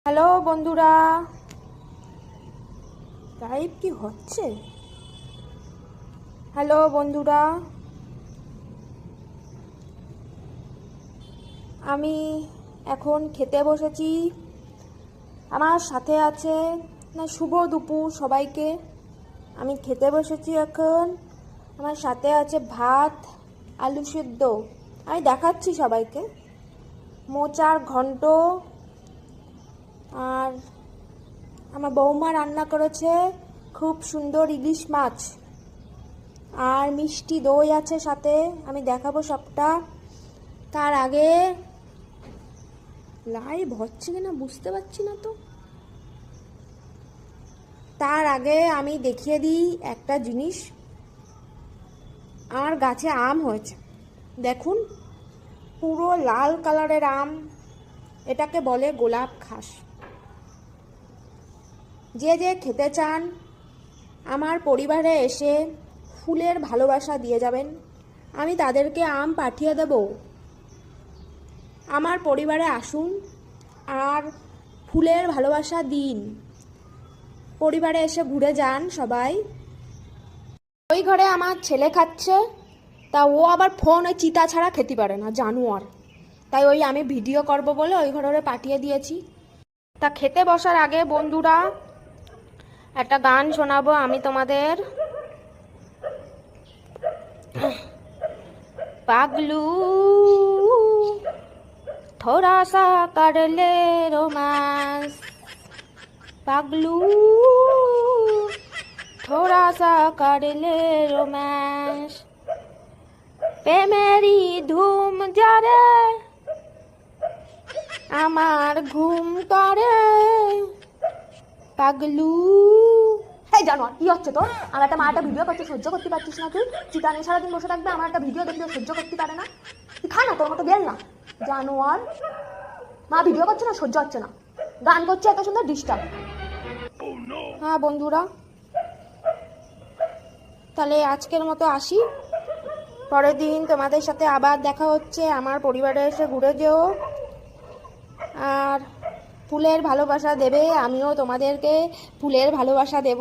Hello বন্ধুরা, live কি হচ্ছে? হ্যালো বন্ধুরা, আমি এখন খেতে বসেছি। আমার সাথে আছে শুভ দুপুর সবাইকে। আমি খেতে বসেছি এখন। আমার সাথে আছে ভাত, আলু সিদ্ধ, আমি দেখাচ্ছি সবাইকে, মোচার ঘন্ট, আর আমার বৌমা রান্না করেছে খুব সুন্দর ইলিশ মাছ, আর মিষ্টি দই আছে সাথে। আমি দেখাবো সবটা। তার আগে লাইভ হচ্ছে কিনা বুঝতে পারছি না তো। তার আগে আমি দেখিয়ে দিই একটা জিনিস। আমার গাছে আম হয়েছে, দেখুন, পুরো লাল কালারের আম। এটাকে বলে গোলাপ ঘাস। যে যে খেতে চান আমার পরিবারে এসে ফুলের ভালোবাসা দিয়ে যাবেন, আমি তাদেরকে আম পাঠিয়ে দেব। আমার পরিবারে আসুন আর ফুলের ভালোবাসা দিন। পরিবারে এসে ঘুরে যান সবাই। ওই ঘরে আমার ছেলে খাচ্ছে, তা ও আবার ফোন ওই চিতা ছাড়া খেতে পারে না, জানোয়ার। তাই ওই আমি ভিডিও করব বলে ওই ঘরে পাঠিয়ে দিয়েছি। তা খেতে বসার আগে বন্ধুরা একটা গান শোনাবো আমি তোমাদের। পাগলু थोड़ा सा कर ले रोमांस, पागलू थोड़ा सा कर ले रोमांस, প্রেমেরই ধুম যারে আমার ঘুম করে পাগলু। এই জানো কি হচ্ছে তোর? আমার একটা মা একটা ভিডিও করছে, সহ্য করতে পারছিস না তুই? চিকানে সারাদিন বসে থাকবে, আমার একটা ভিডিও দেখলে সহ্য করতে পারে না? তুই খা না, তোর মতো বেল না জানোয়ার। মা ভিডিও করছে না, সহ্য হচ্ছে না, গান করছে এত সুন্দর, ডিস্টার্ব। হ্যাঁ বন্ধুরা, তাহলে আজকের মতো আসি। পরের দিন তোমাদের সাথে আবার দেখা হচ্ছে। আমার পরিবারে এসে ঘুরে যেও আর ফুলের ভালোবাসা দেবে, আমিও তোমাদেরকে ফুলের ভালোবাসা দেব।